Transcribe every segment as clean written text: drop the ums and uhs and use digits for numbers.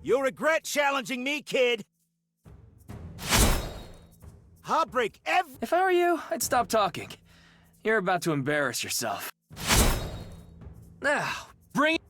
You'll regret challenging me, kid! I'll break every— If I were you, I'd stop talking. You're about to embarrass yourself. Now, bring it.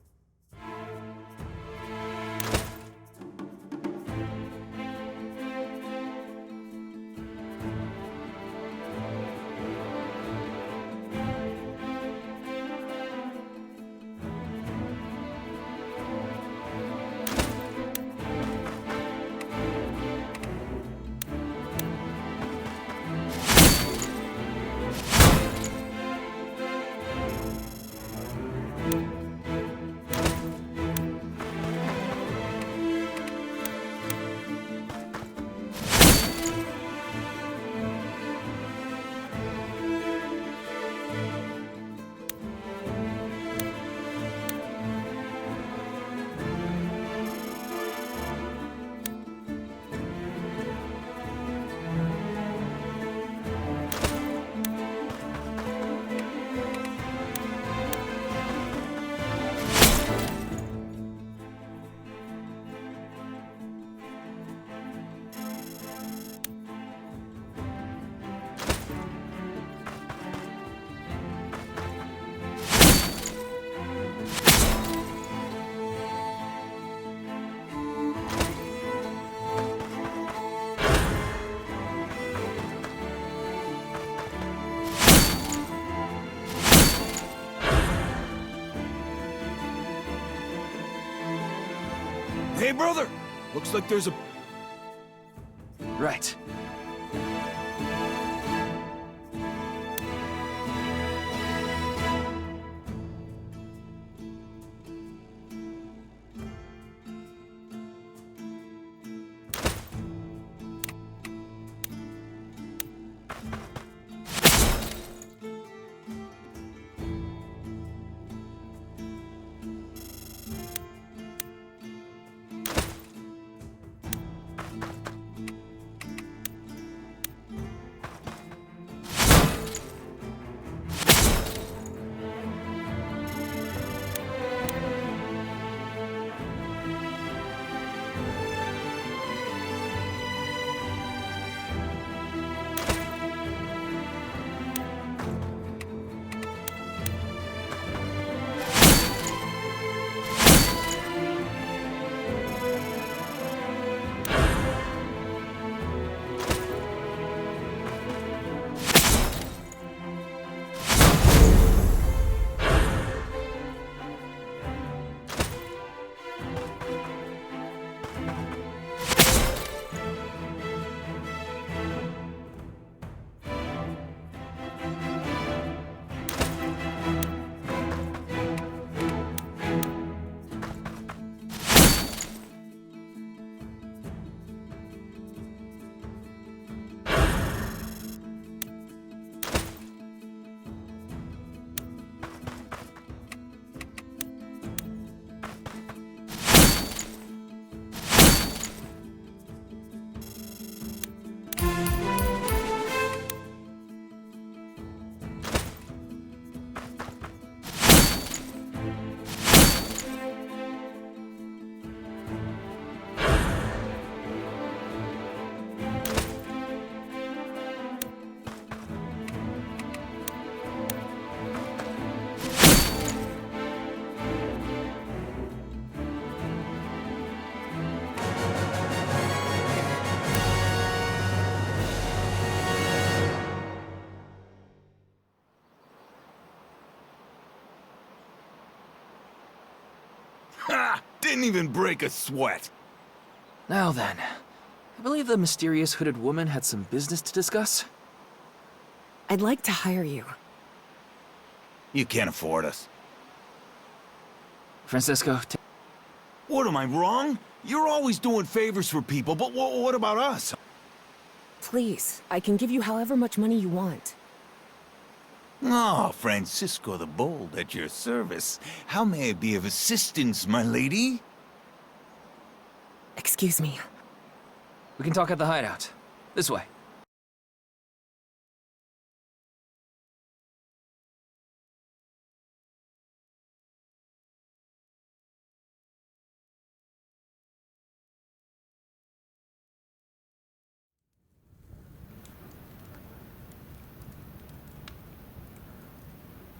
Hey, brother! Looks like there's a— Right. Ha! Didn't even break a sweat! Now then, I believe the mysterious hooded woman had some business to discuss. I'd like to hire you. You can't afford us. Francisco, What, am I wrong? You're always doing favors for people, but what about us? Please, I can give you however much money you want. Ah, Francisco the Bold at your service. How may I be of assistance, my lady? Excuse me. we can talk at the hideout. This way.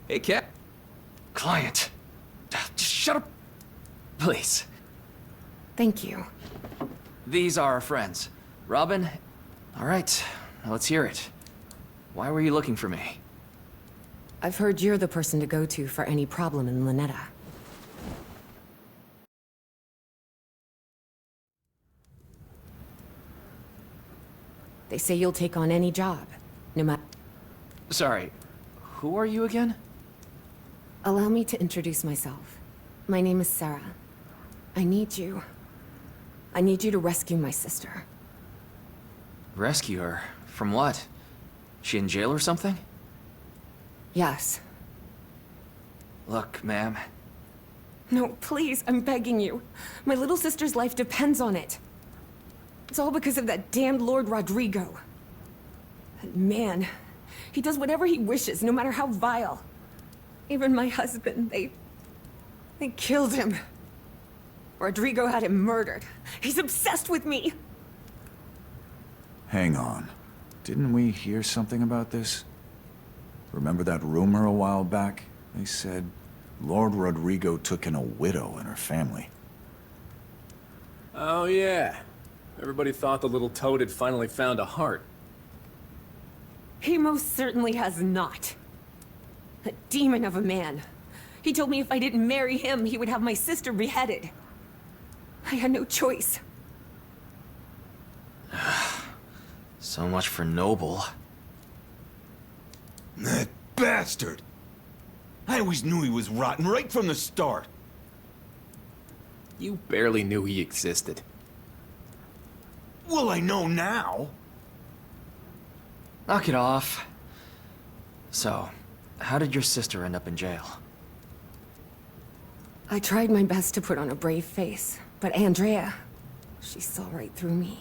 Hey, Cap. Client. Just shut up. Please. Thank you. These are our friends. Robin. All right, now let's hear it. Why were you looking for me? I've heard you're the person to go to for any problem in Lynetta. They say you'll take on any job, no matter... Sorry, who are you again? Allow me to introduce myself. My name is Sarah. I need you. I need you to rescue my sister. Rescue her? From what? She in jail or something? Yes. Look, ma'am. No, please, I'm begging you. My little sister's life depends on it. It's all because of that damned Lord Rodrigo. That man. He does whatever he wishes, no matter how vile. Even my husband, they killed him. Rodrigo had him murdered. He's obsessed with me. Hang on. Didn't we hear something about this? Remember that rumor a while back? They said Lord Rodrigo took in a widow and her family. Oh, yeah. Everybody thought the little toad had finally found a heart. He most certainly has not. A demon of a man. He told me if I didn't marry him, he would have my sister beheaded. I had no choice. So much for Noble. That bastard! I always knew he was rotten right from the start. You barely knew he existed. Well, I know now. Knock it off. So, how did your sister end up in jail? I tried my best to put on a brave face, but Andrea, she saw right through me.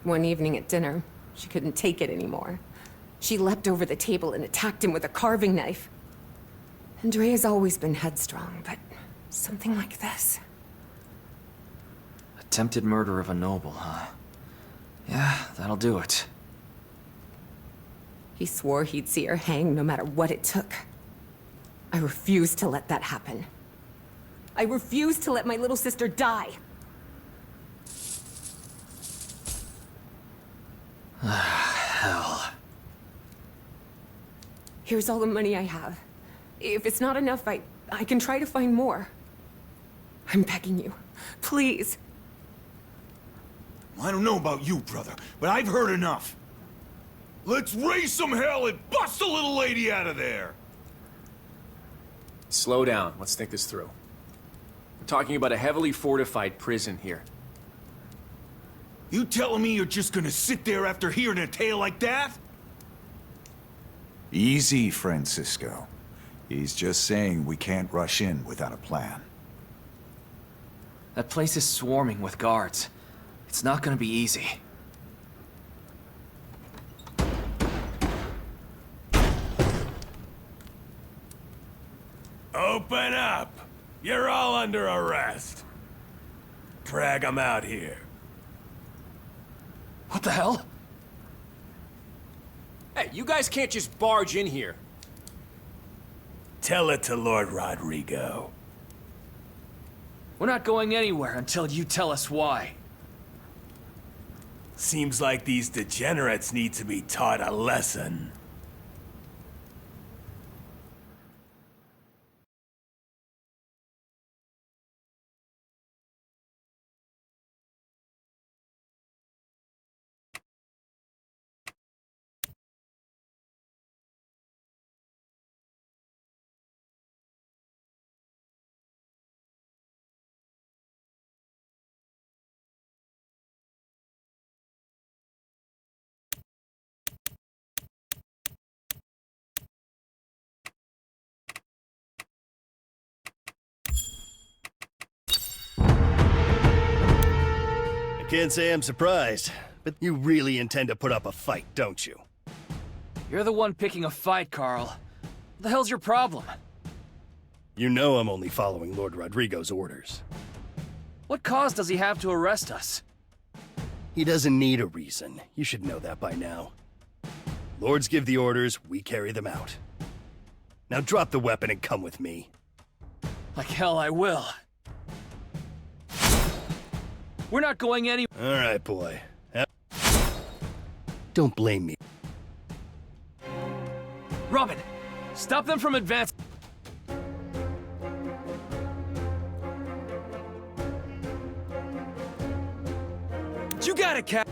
One evening at dinner, she couldn't take it anymore. She leapt over the table and attacked him with a carving knife. Andrea's always been headstrong, but something like this. Attempted murder of a noble, huh? Yeah, that'll do it. He swore he'd see her hang no matter what it took. I refused to let that happen. I refused to let my little sister die. Hell. Here's all the money I have. If it's not enough, I can try to find more. I'm begging you. Please. I don't know about you, brother, but I've heard enough. Let's raise some hell and bust the little lady out of there! Slow down. Let's think this through. We're talking about a heavily fortified prison here. You telling me you're just gonna sit there after hearing a tale like that? Easy, Francisco. He's just saying we can't rush in without a plan. That place is swarming with guards. It's not gonna be easy. Open up! You're all under arrest. Drag 'em out here. What the hell? Hey, you guys can't just barge in here. Tell it to Lord Rodrigo. We're not going anywhere until you tell us why. Seems like these degenerates need to be taught a lesson. I can't say I'm surprised, but you really intend to put up a fight, don't you? You're the one picking a fight, Carl. What the hell's your problem? You know I'm only following Lord Rodrigo's orders. What cause does he have to arrest us? He doesn't need a reason. You should know that by now. Lords give the orders, we carry them out. Now drop the weapon and come with me. Like hell I will. We're not going any- All right, boy. Don't blame me. Robin, stop them from advancing. You got it, Cap.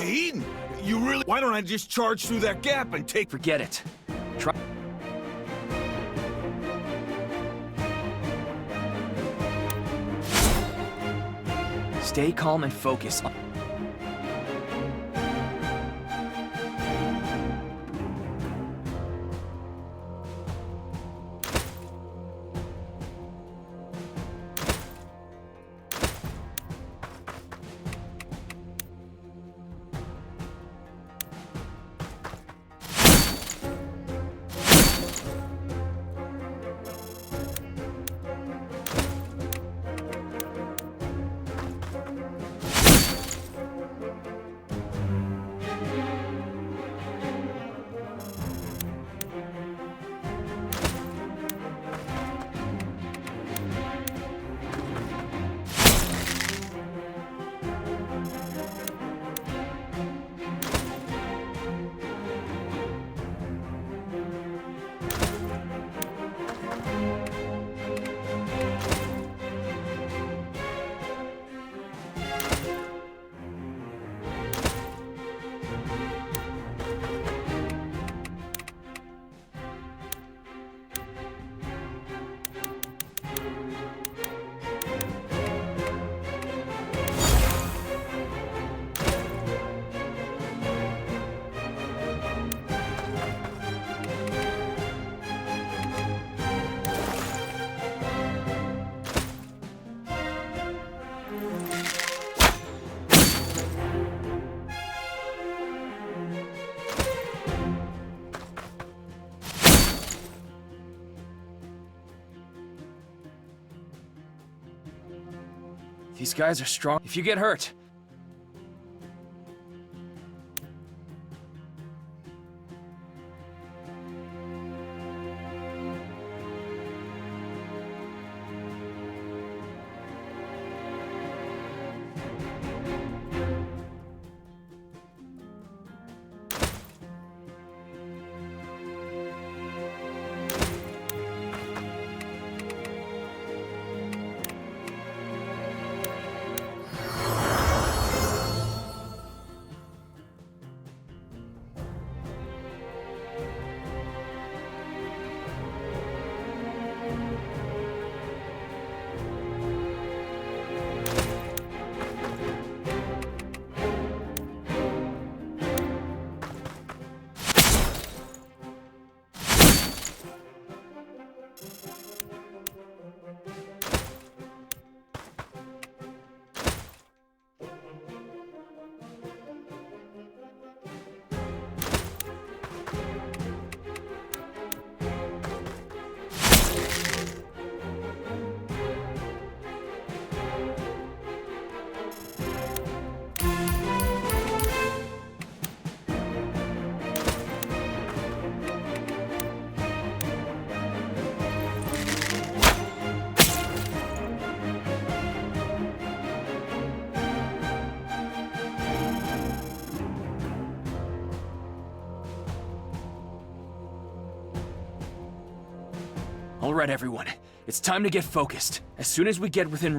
Eden, you really... Why don't I just charge through that gap and take... Forget it. Try... Stay calm and focus. These guys are strong. If you get hurt... All right, everyone. It's time to get focused. As soon as we get within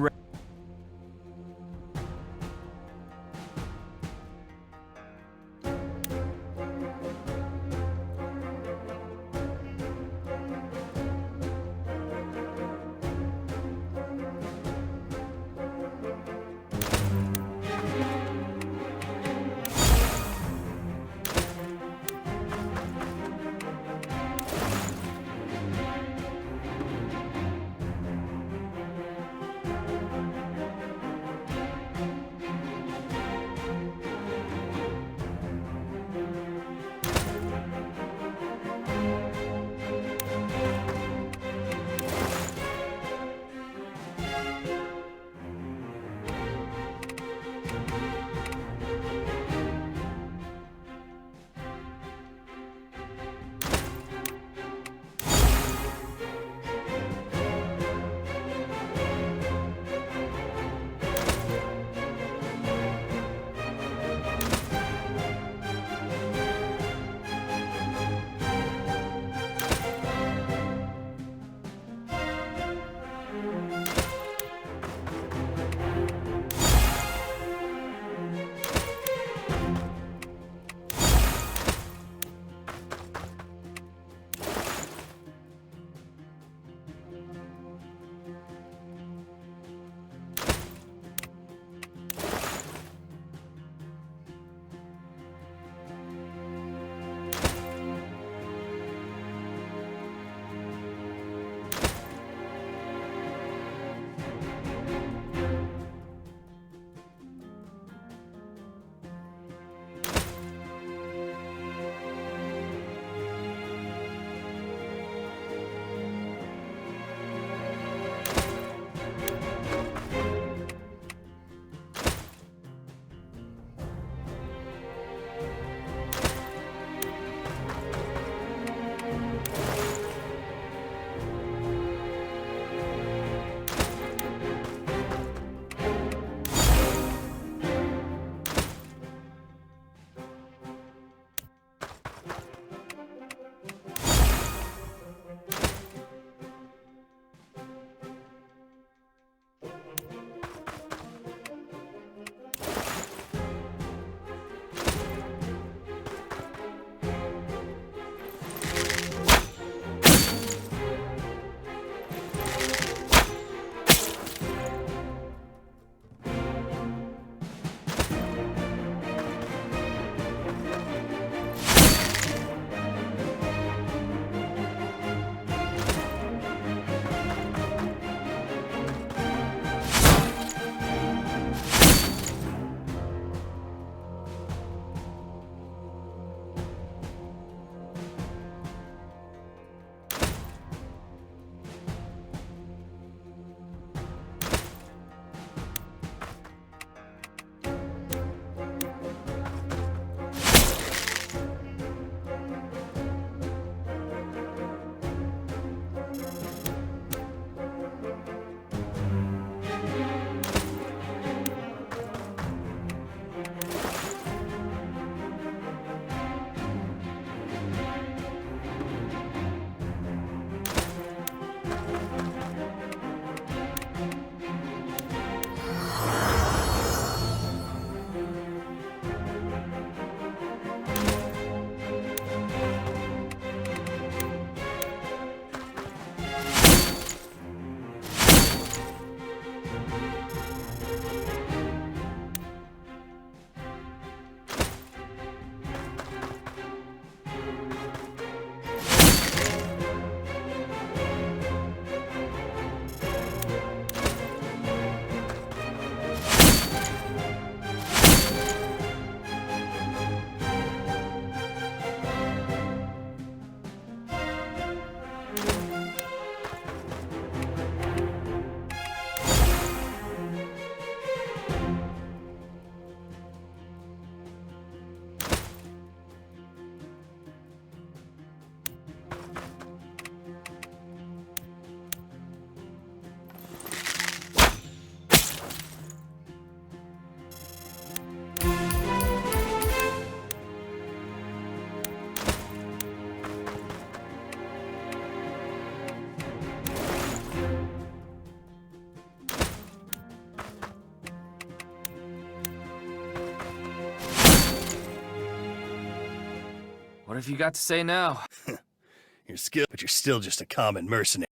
What have you got to say now? You're skilled, but you're still just a common mercenary.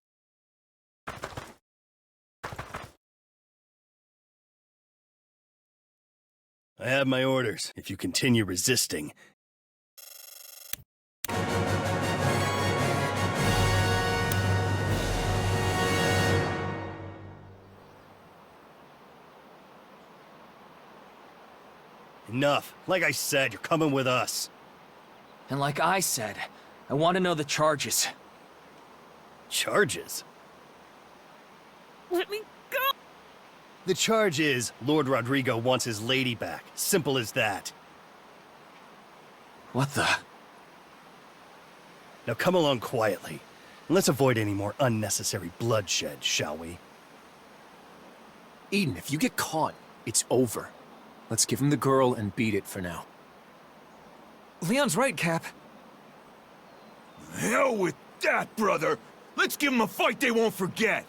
I have my orders. If you continue resisting... Enough. Like I said, you're coming with us. And like I said, I want to know the charges. Charges? Let me go! The charge is, Lord Rodrigo wants his lady back. Simple as that. What the? Now come along quietly, and let's avoid any more unnecessary bloodshed, shall we? Eden, if you get caught, it's over. Let's give him the girl and beat it for now. Leon's right, Cap. Hell with that, brother! Let's give them a fight they won't forget!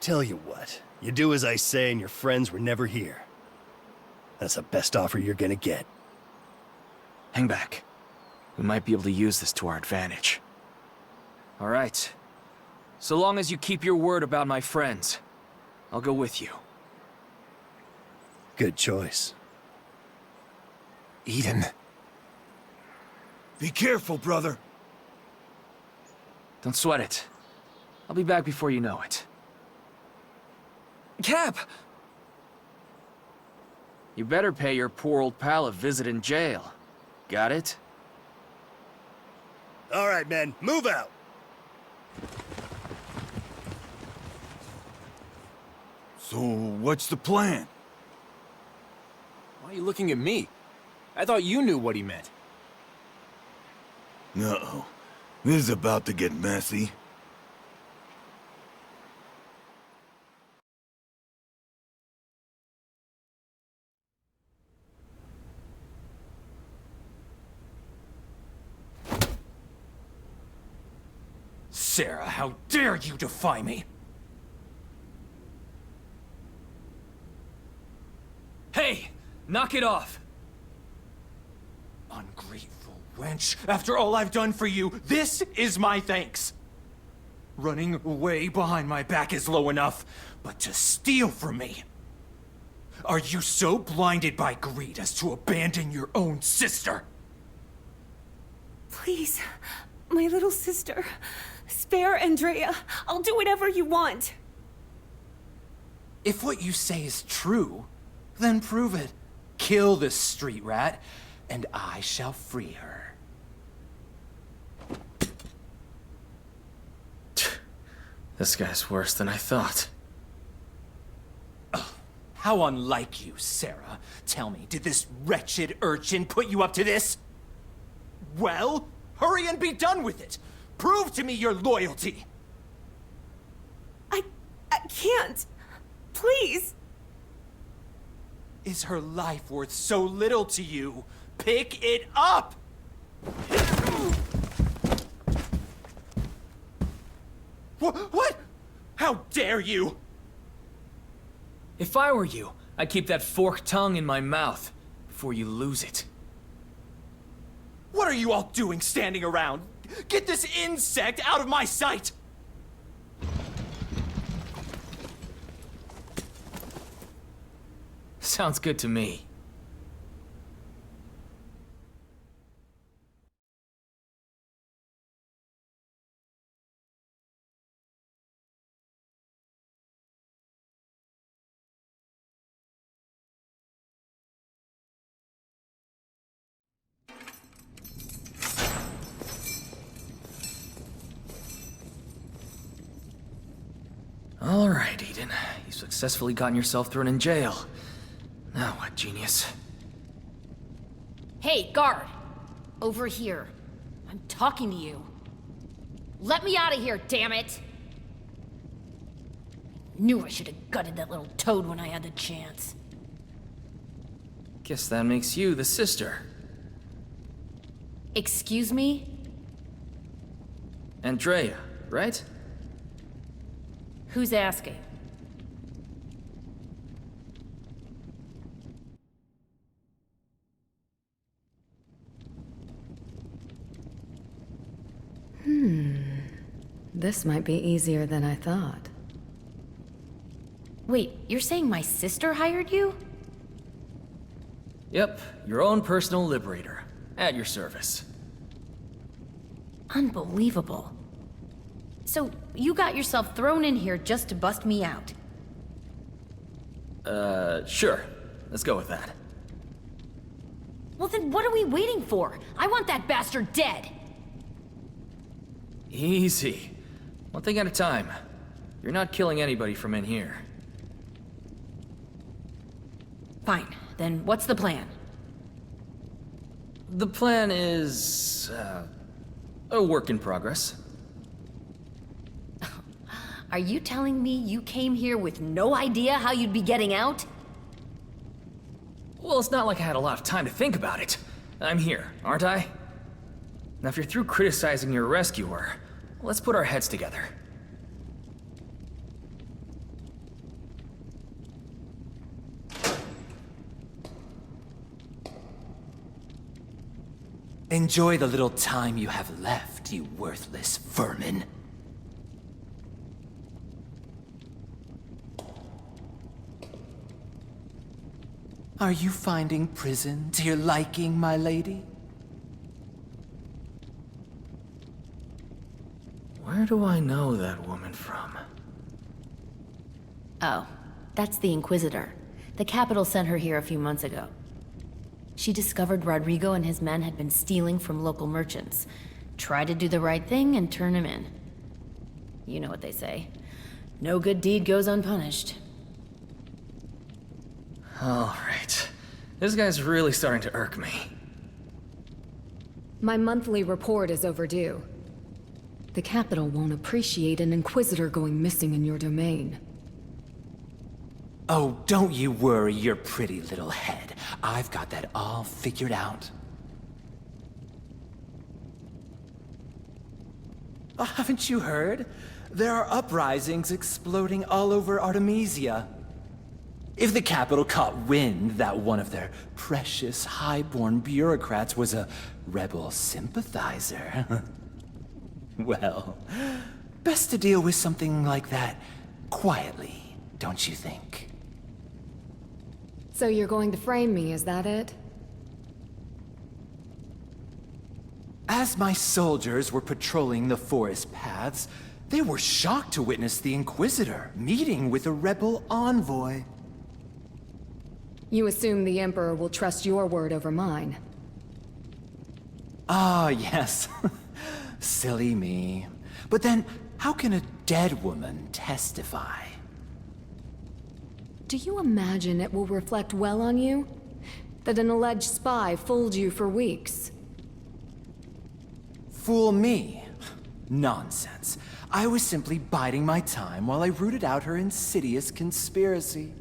Tell you what, you do as I say and your friends were never here. That's the best offer you're gonna get. Hang back. We might be able to use this to our advantage. All right. So long as you keep your word about my friends, I'll go with you. Good choice. Eden. Be careful, brother. Don't sweat it. I'll be back before you know it. Cap! You better pay your poor old pal a visit in jail. Got it? All right, men, move out! So, what's the plan? Why are you looking at me? I thought you knew what he meant. Uh-oh. This is about to get messy. Sarah, how dare you defy me? Hey! Knock it off! Ungrateful wench. After all I've done for you, this is my thanks. Running away behind my back is low enough, but to steal from me... Are you so blinded by greed as to abandon your own sister? Please, my little sister. Spare Andrea. I'll do whatever you want. If what you say is true, then prove it. Kill this street rat, and I shall free her. This guy's worse than I thought. How unlike you, Sarah. Tell me, did this wretched urchin put you up to this? Well, hurry and be done with it. Prove to me your loyalty. I can't. Please. Is her life worth so little to you? Pick it up! What? How dare you? If I were you, I'd keep that forked tongue in my mouth before you lose it. What are you all doing standing around? Get this insect out of my sight! Sounds good to me. All right, Eden. You've successfully gotten yourself thrown in jail. Now what, genius? Hey, guard! Over here. I'm talking to you. Let me out of here, damn it! Knew I should have gutted that little toad when I had the chance. Guess that makes you the sister. Excuse me? Andrea, right? Who's asking? This might be easier than I thought. Wait, you're saying my sister hired you? Yep, your own personal liberator. At your service. Unbelievable. So, you got yourself thrown in here just to bust me out? Sure. Let's go with that. Well then what are we waiting for? I want that bastard dead! Easy. One thing at a time. You're not killing anybody from in here. Fine, then what's the plan? The plan is, a work in progress. Are you telling me you came here with no idea how you'd be getting out? Well, it's not like I had a lot of time to think about it. I'm here, aren't I? Now, if you're through criticizing your rescuer, let's put our heads together. Enjoy the little time you have left, you worthless vermin. Are you finding prison to your liking, my lady? Where do I know that woman from? Oh, that's the Inquisitor. The Capital sent her here a few months ago. She discovered Rodrigo and his men had been stealing from local merchants. Try to do the right thing and turn him in. You know what they say. No good deed goes unpunished. Alright. This guy's really starting to irk me. My monthly report is overdue. The Capital won't appreciate an Inquisitor going missing in your domain. Oh, don't you worry your pretty little head. I've got that all figured out. Oh, haven't you heard? There are uprisings exploding all over Artemisia. If the Capital caught wind that one of their precious highborn bureaucrats was a rebel sympathizer, well, best to deal with something like that quietly, don't you think? So you're going to frame me, is that it? As my soldiers were patrolling the forest paths, they were shocked to witness the Inquisitor meeting with a rebel envoy. You assume the Emperor will trust your word over mine. Ah, yes. Silly me. But then, how can a dead woman testify? Do you imagine it will reflect well on you? That an alleged spy fooled you for weeks? Fool me? Nonsense. I was simply biding my time while I rooted out her insidious conspiracy.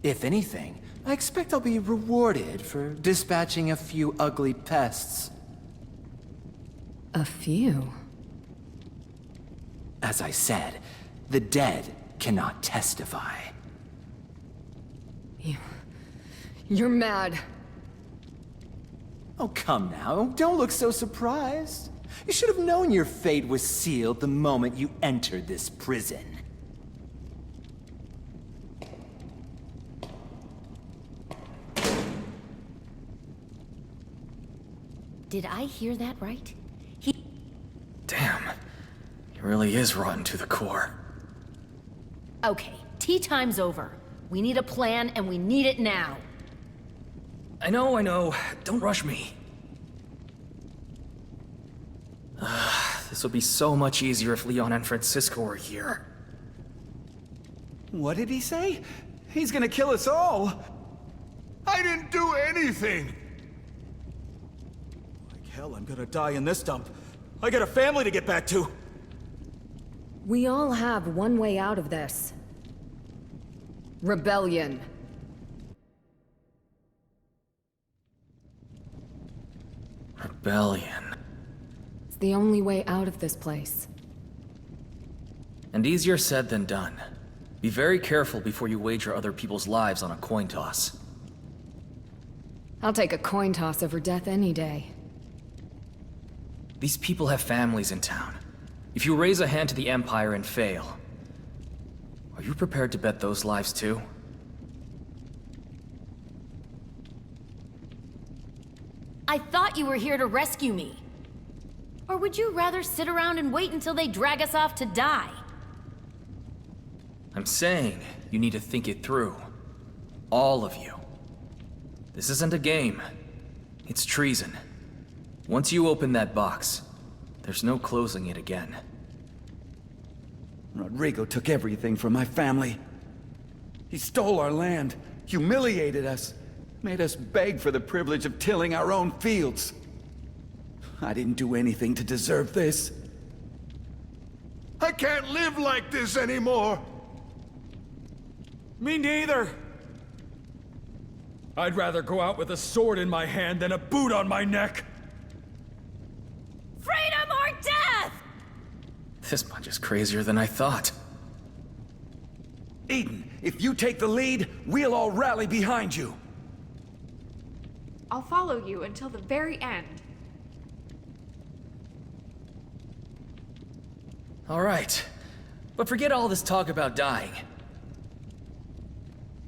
If anything, I expect I'll be rewarded for dispatching a few ugly pests. A few? As I said, the dead cannot testify. You're mad. Oh, come now. Don't look so surprised. You should have known your fate was sealed the moment you entered this prison. Did I hear that right? Damn. He really is rotten to the core. Okay, tea time's over. We need a plan, and we need it now. I know. Don't rush me. This would be so much easier if Leon and Francisco were here. What did he say? He's gonna kill us all! I didn't do anything! Like hell, I'm gonna die in this dump. I got a family to get back to! We all have one way out of this. Rebellion. Rebellion. It's the only way out of this place. And easier said than done. Be very careful before you wager other people's lives on a coin toss. I'll take a coin toss over death any day. These people have families in town. If you raise a hand to the Empire and fail, are you prepared to bet those lives too? I thought you were here to rescue me. Or would you rather sit around and wait until they drag us off to die? I'm saying you need to think it through. All of you. This isn't a game. It's treason. Once you open that box, there's no closing it again. Rodrigo took everything from my family. He stole our land, humiliated us, made us beg for the privilege of tilling our own fields. I didn't do anything to deserve this. I can't live like this anymore. Me neither. I'd rather go out with a sword in my hand than a boot on my neck. Freedom or death! This bunch is crazier than I thought. Eden, if you take the lead, we'll all rally behind you. I'll follow you until the very end. All right, but forget all this talk about dying.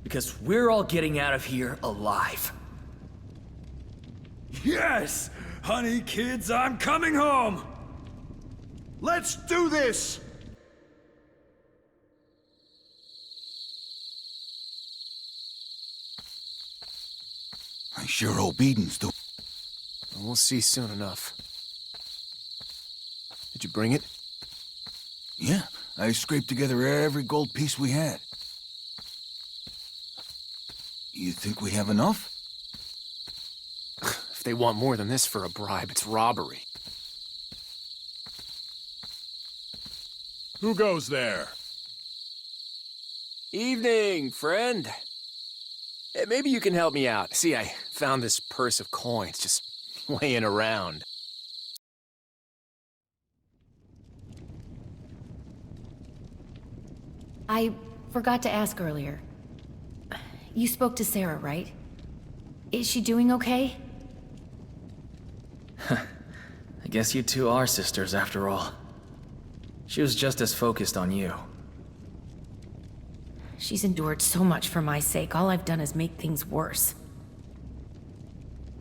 Because we're all getting out of here alive. Yes! Honey, kids, I'm coming home! Let's do this! I sure hope Eden's doing. We'll see soon enough. Did you bring it? Yeah, I scraped together every gold piece we had. You think we have enough? If they want more than this for a bribe, it's robbery. Who goes there? Evening, friend. Hey, maybe you can help me out. See, I found this purse of coins just laying around. I forgot to ask earlier. You spoke to Sarah, right? Is she doing okay? I guess you two are sisters after all. She was just as focused on you. She's endured so much for my sake. All I've done is make things worse.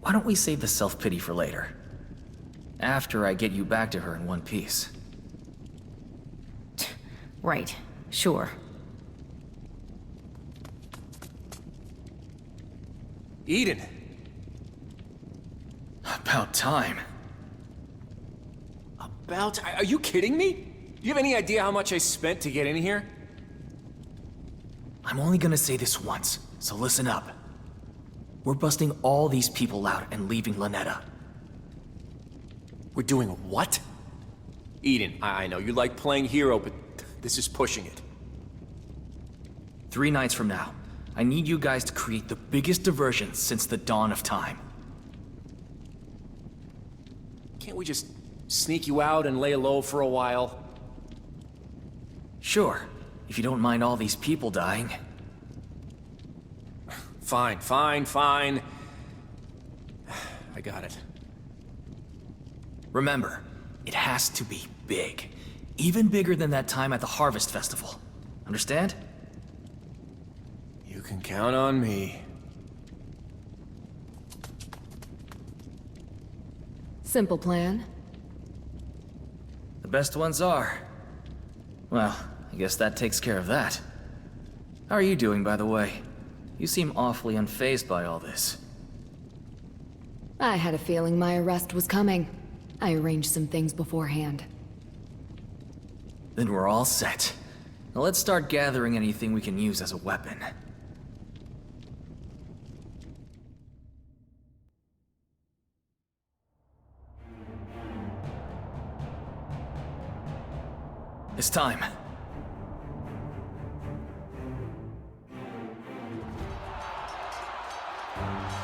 Why don't we save the self-pity for later? After I get you back to her in one piece. Right. Sure. Eden! About time. Are you kidding me? Do you have any idea how much I spent to get in here? I'm only gonna say this once, so listen up. We're busting all these people out and leaving Lanetta. We're doing what? Eden, I know you like playing hero, but this is pushing it. 3 nights from now, I need you guys to create the biggest diversion since the dawn of time. Can't we just sneak you out and lay low for a while? Sure, if you don't mind all these people dying. Fine. I got it. Remember, it has to be big. Even bigger than that time at the Harvest Festival. Understand? You can count on me. Simple plan. The best ones are. Well, I guess that takes care of that. How are you doing, by the way? You seem awfully unfazed by all this. I had a feeling my arrest was coming. I arranged some things beforehand. Then we're all set. Now let's start gathering anything we can use as a weapon. It's time.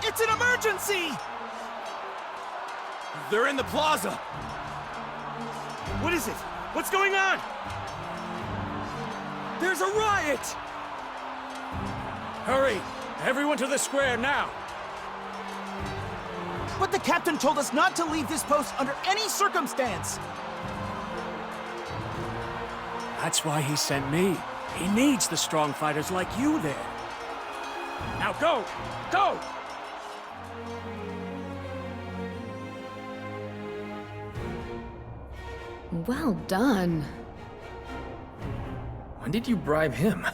It's an emergency! They're in the plaza. What is it? What's going on? There's a riot! Hurry! Everyone to the square now! But the captain told us not to leave this post under any circumstance! That's why he sent me. He needs the strong fighters like you there. Now go! Go! Well done. When did you bribe him?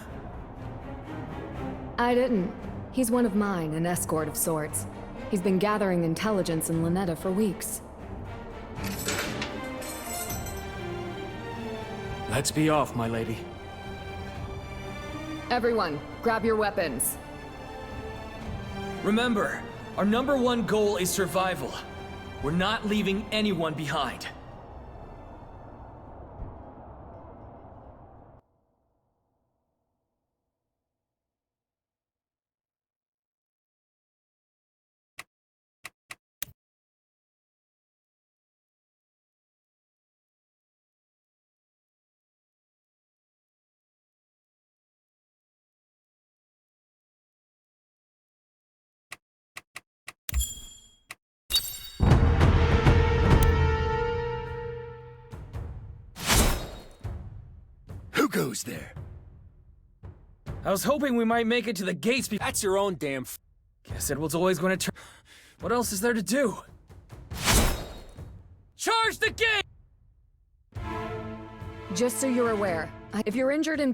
I didn't. He's one of mine, an escort of sorts. He's been gathering intelligence in Lynetta for weeks. Let's be off, my lady. Everyone, grab your weapons. Remember, our #1 goal is survival. We're not leaving anyone behind. Who goes there? I was hoping we might make it to the gates before. That's your own damn Guess it was always going to turn. What else is there to do? Charge the gate! Just so you're aware, if you're injured in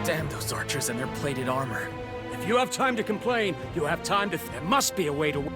Damn those archers and their plated armor. If you have time to complain, you have time to... There must be a way to...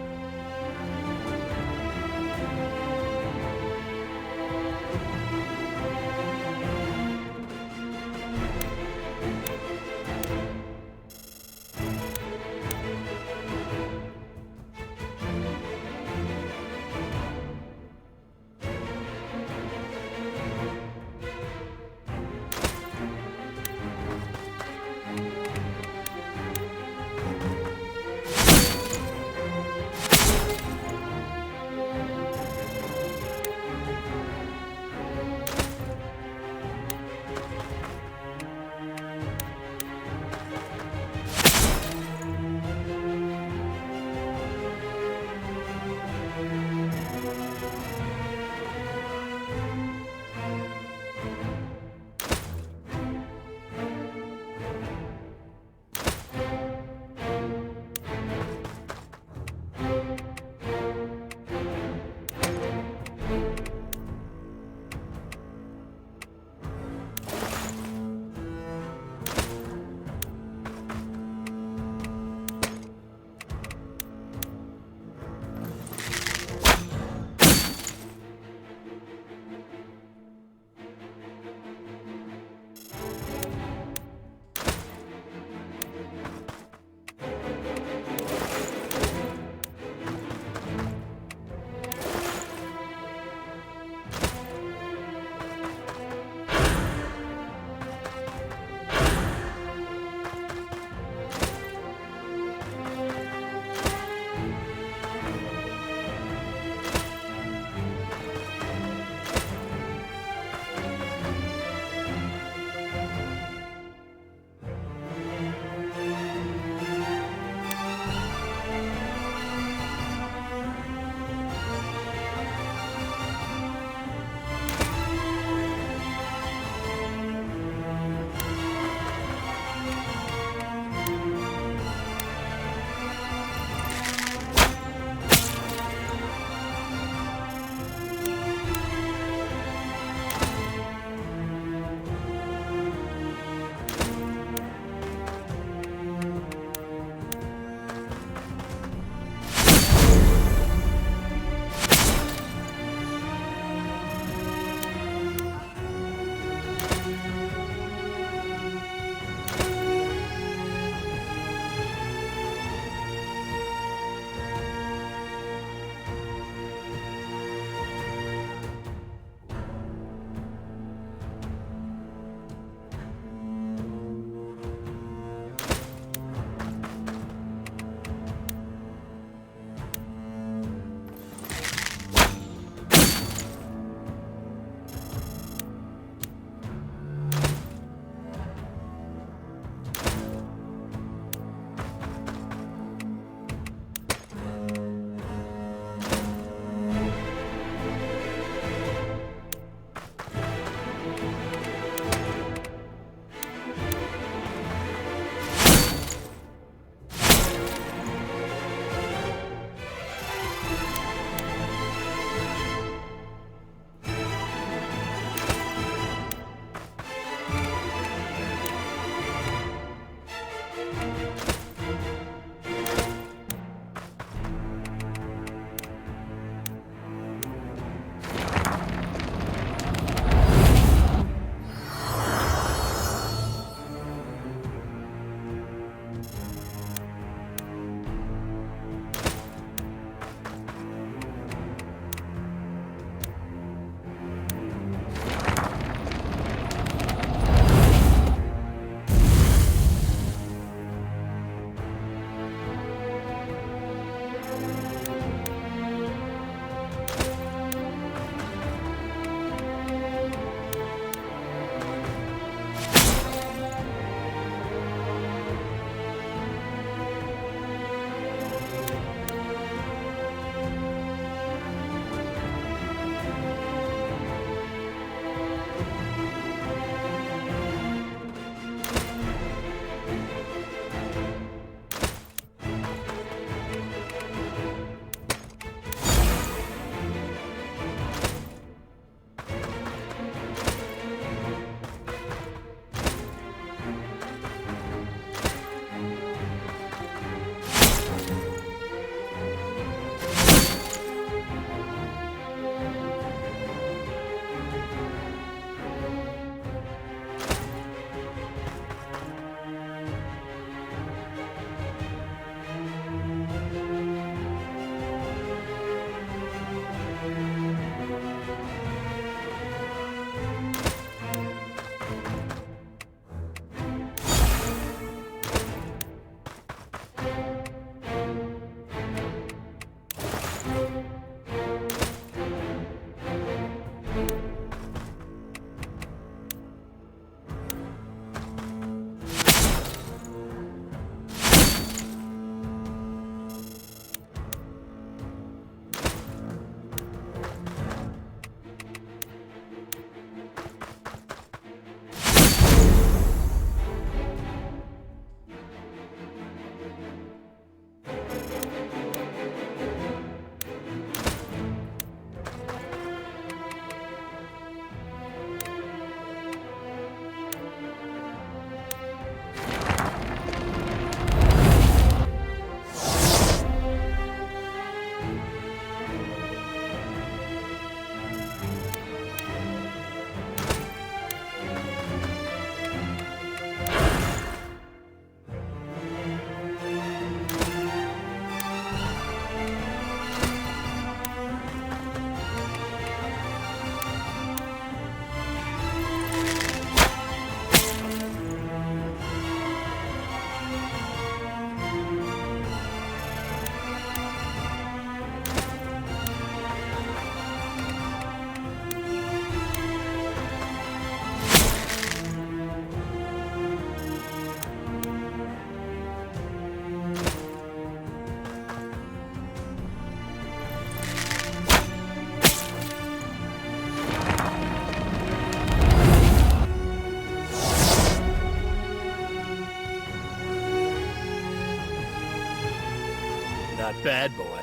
Not bad, boy.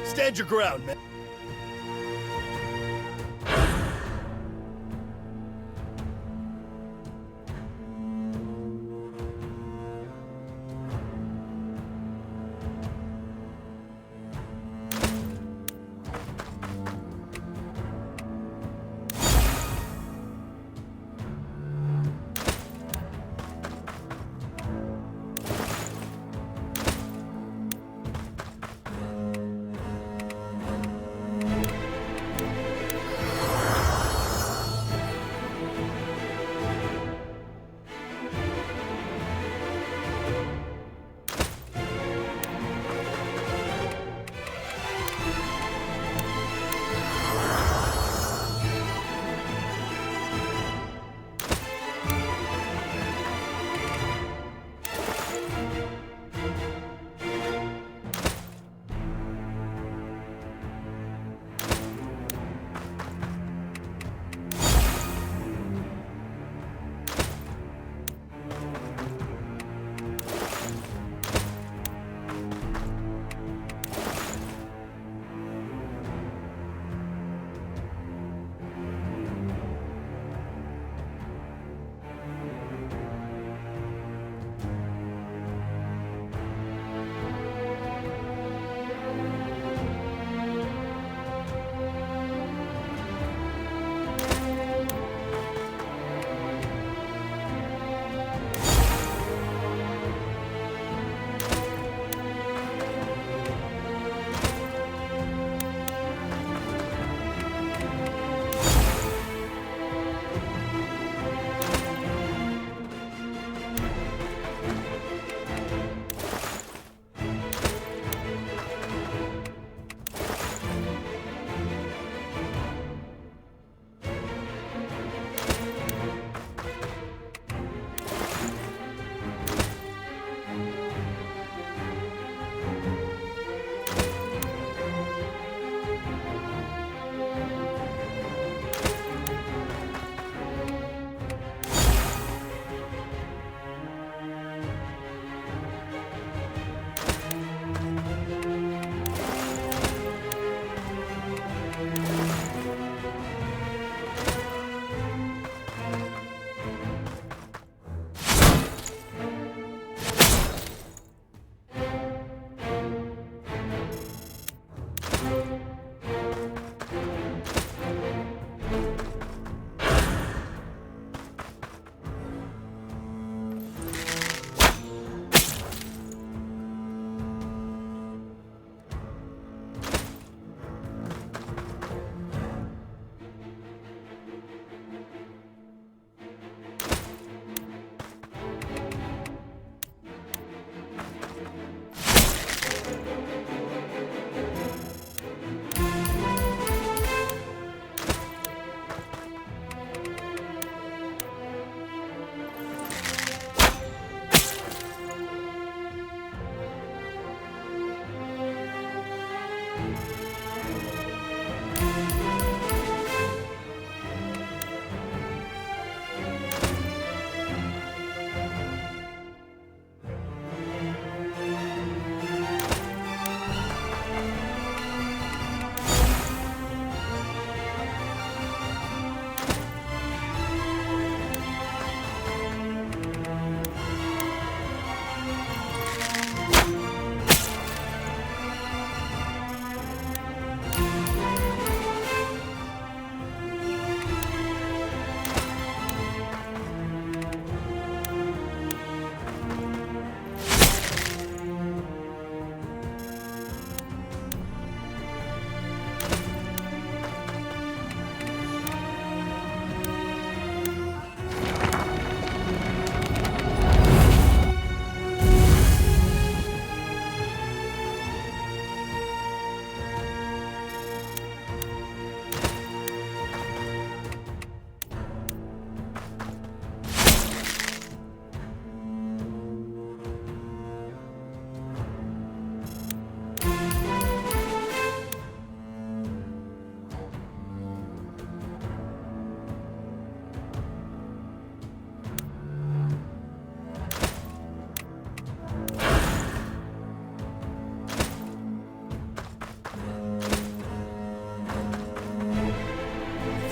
Stand your ground, man.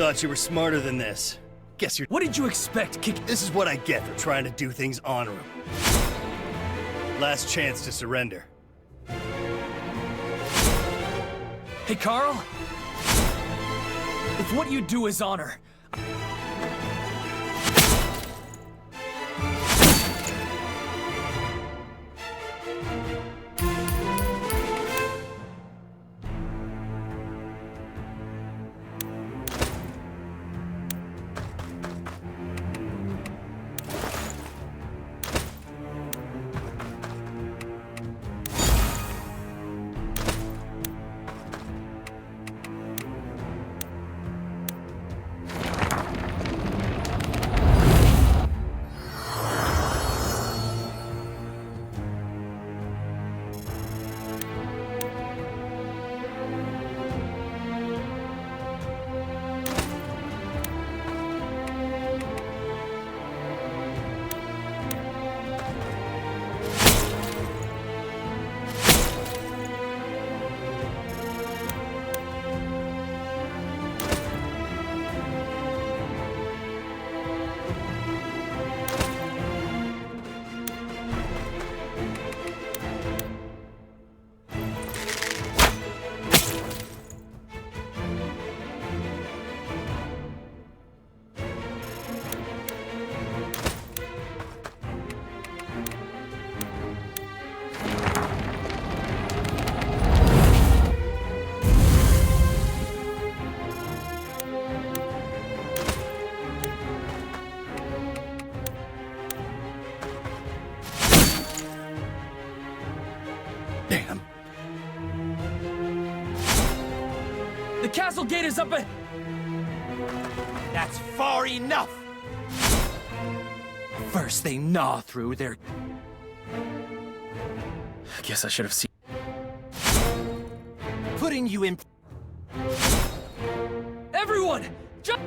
thought you were smarter than this. Guess you're... What did you expect, Kick? This is what I get for trying to do things honorable. Last chance to surrender. Hey, Carl? If what you do is honor... Damn. The castle gate is up at... That's far enough! First they gnaw through their... Guess I should have seen... Putting you in... Everyone! Jump!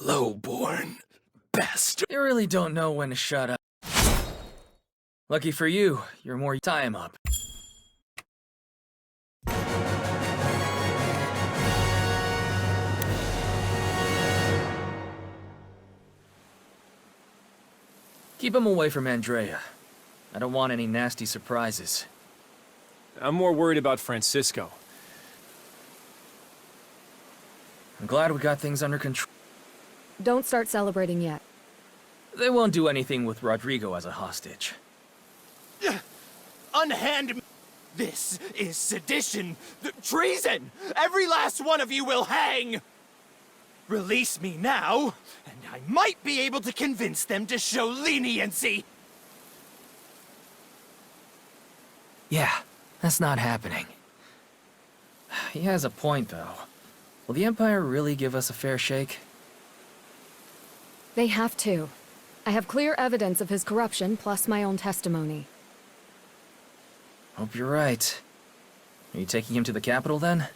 Low-born bastard. You really don't know when to shut up. Lucky for you, you're more time up. Keep him away from Andrea. I don't want any nasty surprises. I'm more worried about Francisco. I'm glad we got things under control. Don't start celebrating yet. They won't do anything with Rodrigo as a hostage. Unhand me! This is sedition! Treason! Every last one of you will hang! Release me now, and I might be able to convince them to show leniency! Yeah, that's not happening. He has a point, though. Will the Empire really give us a fair shake? They have to. I have clear evidence of his corruption, plus my own testimony. Hope you're right. Are you taking him to the capital, then?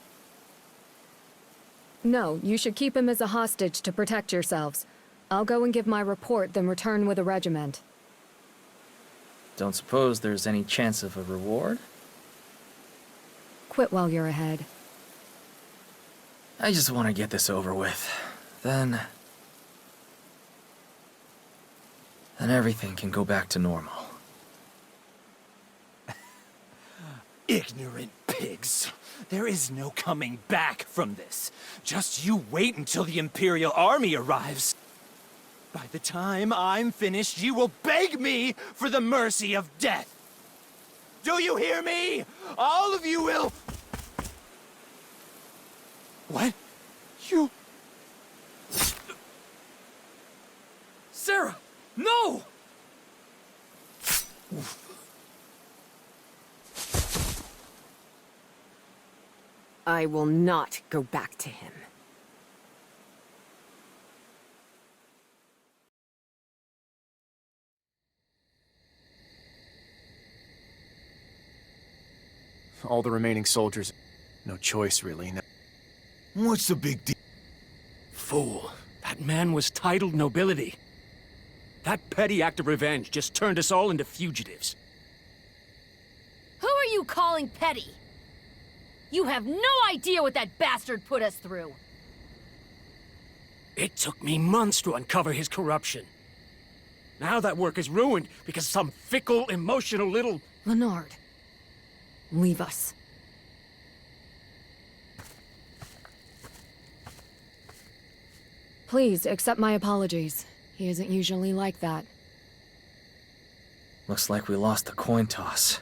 No, you should keep him as a hostage to protect yourselves. I'll go and give my report, then return with a regiment. Don't suppose there's any chance of a reward? Quit while you're ahead. I just want to get this over with. Then everything can go back to normal. Ignorant pigs. There is no coming back from this. Just you wait until the Imperial Army arrives. By the time I'm finished, you will beg me for the mercy of death. Do you hear me? All of you will... What? You... Sarah! No! I will not go back to him. All the remaining soldiers. No choice, really. No. What's the big deal? Fool. That man was titled nobility. That petty act of revenge just turned us all into fugitives. Who are you calling petty? You have no idea what that bastard put us through. It took me months to uncover his corruption. Now that work is ruined because some fickle, emotional little... Leonard, leave us. Please, accept my apologies. He isn't usually like that. Looks like we lost the coin toss.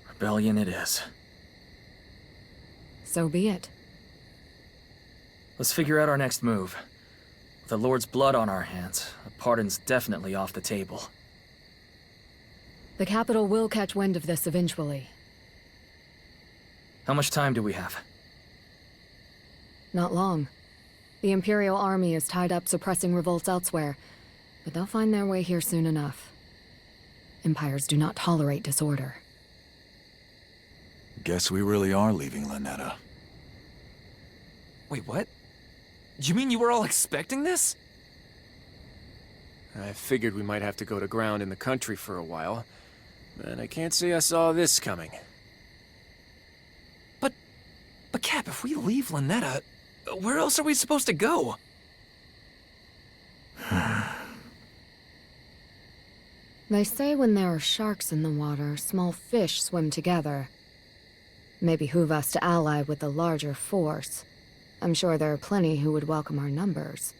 Rebellion it is. So be it. Let's figure out our next move. With the Lord's blood on our hands, a pardon's definitely off the table. The capital will catch wind of this eventually. How much time do we have? Not long. The Imperial Army is tied up suppressing revolts elsewhere, but they'll find their way here soon enough. Empires do not tolerate disorder. Guess we really are leaving Lynetta. Wait, what? You mean you were all expecting this? I figured we might have to go to ground in the country for a while, but I can't say I saw this coming. But Cap, if we leave Lynetta, where else are we supposed to go? They say when there are sharks in the water, small fish swim together. May behoove us to ally with the larger force. I'm sure there are plenty who would welcome our numbers.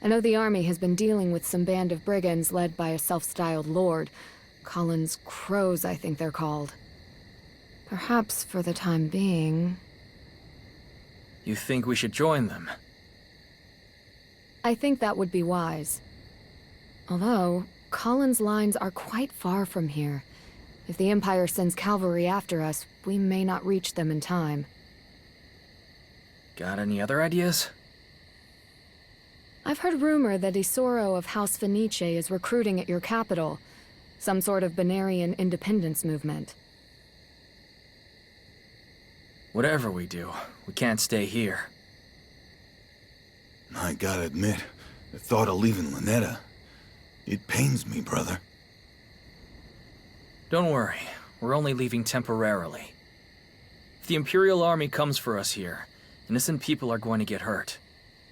I know the army has been dealing with some band of brigands led by a self-styled lord. Collins Crows, I think they're called. Perhaps for the time being... You think we should join them? I think that would be wise. Although, Collins' lines are quite far from here. If the Empire sends cavalry after us, we may not reach them in time. Got any other ideas? I've heard rumor that Isoro of House Fenice is recruiting at your capital. Some sort of Banarian independence movement. Whatever we do, we can't stay here. I I gotta admit, the thought of leaving Lynetta, it pains me, brother. Don't worry, we're only leaving temporarily. If the Imperial Army comes for us here, innocent people are going to get hurt.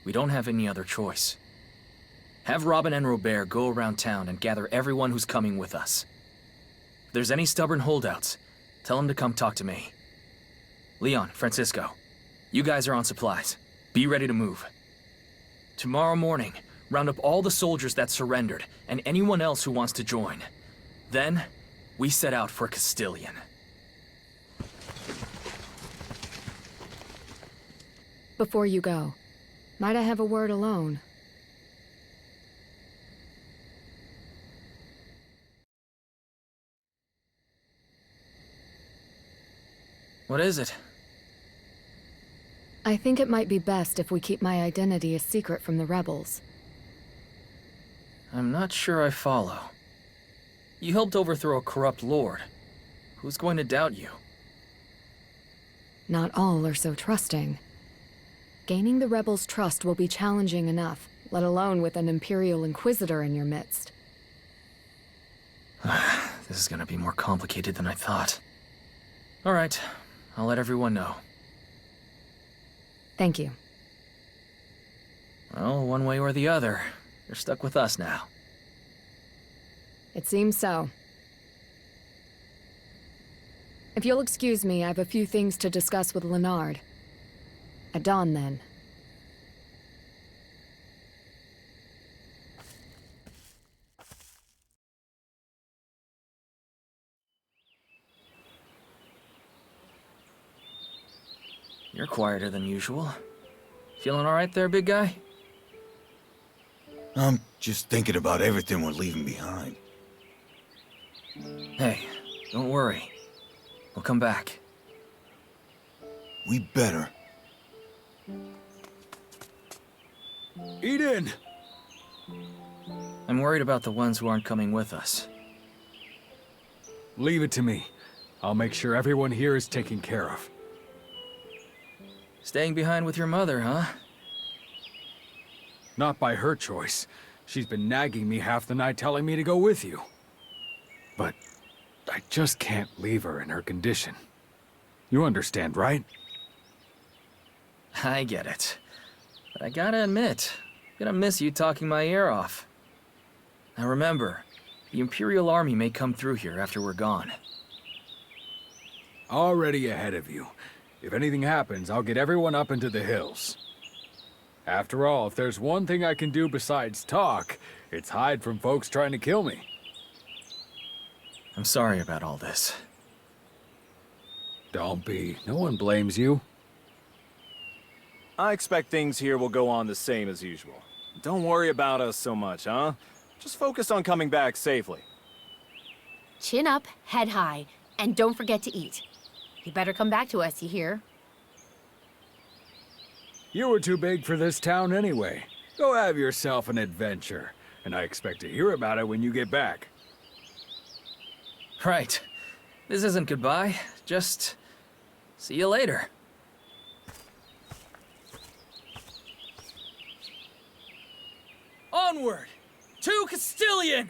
We don't have any other choice. Have Robin and Robert go around town and gather everyone who's coming with us. If there's any stubborn holdouts, tell them to come talk to me. Leon, Francisco, you guys are on supplies. Be ready to move. Tomorrow morning, round up all the soldiers that surrendered and anyone else who wants to join. Then, we set out for Castilian. Before you go, might I have a word alone? What is it? I think it might be best if we keep my identity a secret from the rebels. I'm not sure I follow. You helped overthrow a corrupt lord. Who's going to doubt you? Not all are so trusting. Gaining the rebels' trust will be challenging enough, let alone with an Imperial Inquisitor in your midst. This is gonna be more complicated than I thought. All right, I'll let everyone know. Thank you. Well, one way or the other, you're stuck with us now. It seems so. If you'll excuse me, I have a few things to discuss with Leonard. At dawn, then. You're quieter than usual. Feeling all right there, big guy? I'm just thinking about everything we're leaving behind. Hey, don't worry. We'll come back. We better. Eden! I'm worried about the ones who aren't coming with us. Leave it to me. I'll make sure everyone here is taken care of. Staying behind with your mother, huh? Not by her choice. She's been nagging me half the night telling me to go with you. But I just can't leave her in her condition. You understand, right? I get it. But I gotta admit, I'm gonna miss you talking my ear off. Now remember, the Imperial Army may come through here after we're gone. Already ahead of you. If anything happens, I'll get everyone up into the hills. After all, if there's one thing I can do besides talk, it's hide from folks trying to kill me. I'm sorry about all this. Don't be. No one blames you. I expect things here will go on the same as usual. Don't worry about us so much, huh? Just focus on coming back safely. Chin up, head high, and don't forget to eat. You better come back to us, you hear? You were too big for this town anyway. Go have yourself an adventure, and I expect to hear about it when you get back. Right. This isn't goodbye, just see you later. Onward! To Castilian!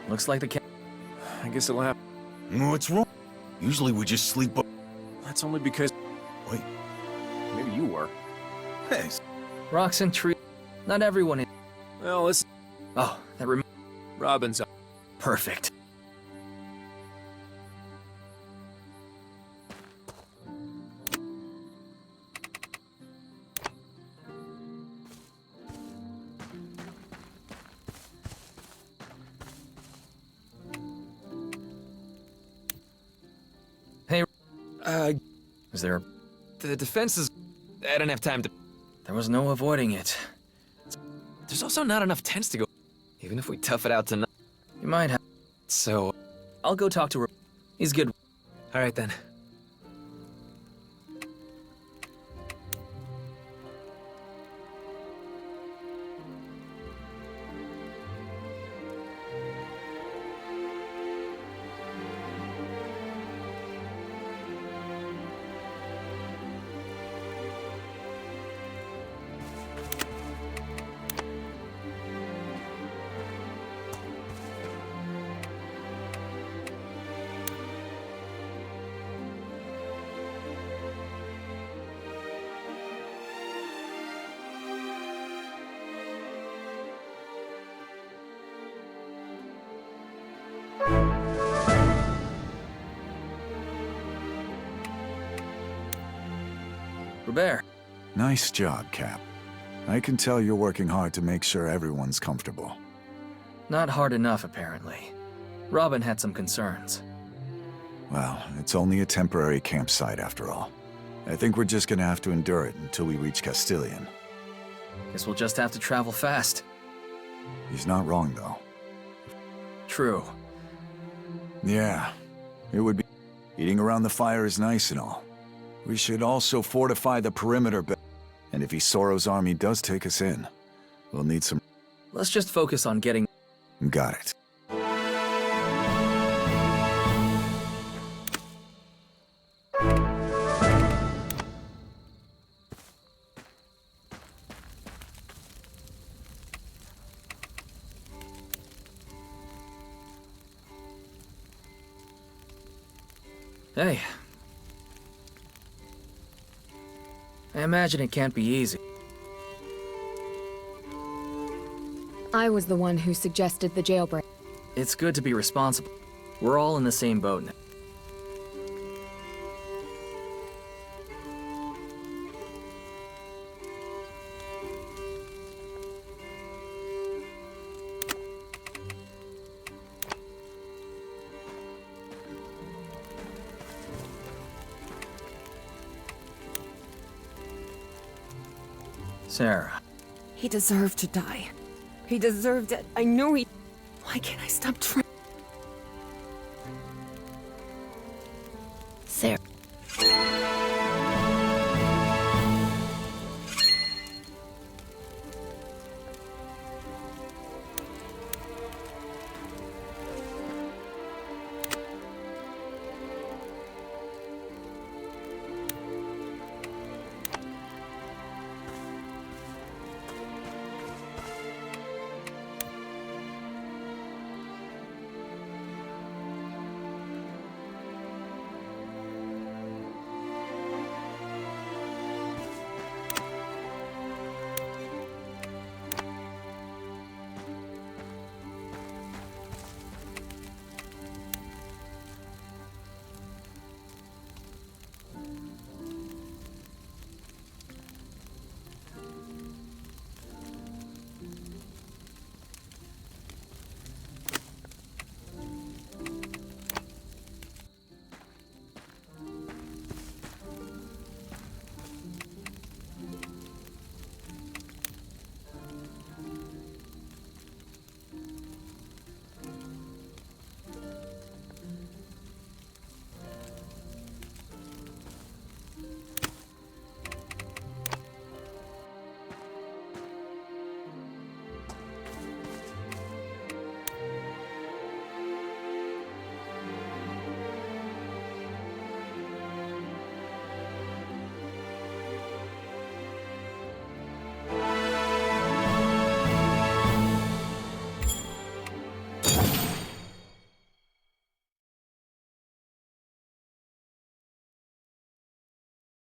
Looks like the cat. I guess it'll happen. What's wrong? Usually we just sleep up. That's only because... Wait. Maybe you were. Hey, Rocks and trees. Not everyone is. Well, listen. Oh, that Robin's up. perfect. Hey, is there... The defenses... I don't have time to... There was no avoiding it. There's also not enough tents to go... Even if we tough it out tonight. You might have... So... I'll go talk to her. He's good. Alright then. Robert. Nice job, Cap. I can tell you're working hard to make sure everyone's comfortable. Not hard enough, apparently. Robin had some concerns. Well, it's only a temporary campsite after all. I think we're just gonna have to endure it until we reach Castilian. Guess we'll just have to travel fast. He's not wrong, though. True. Yeah, it would be... Eating around the fire is nice and all. We should also fortify the perimeter and if Isoro's army does take us in, we'll need some... Let's just focus on getting... Got it. Hey. I imagine it can't be easy. I was the one who suggested the jailbreak. It's good to be responsible. We're all in the same boat now. Sarah. He deserved to die. He deserved it. I know he... Why can't I stop trying?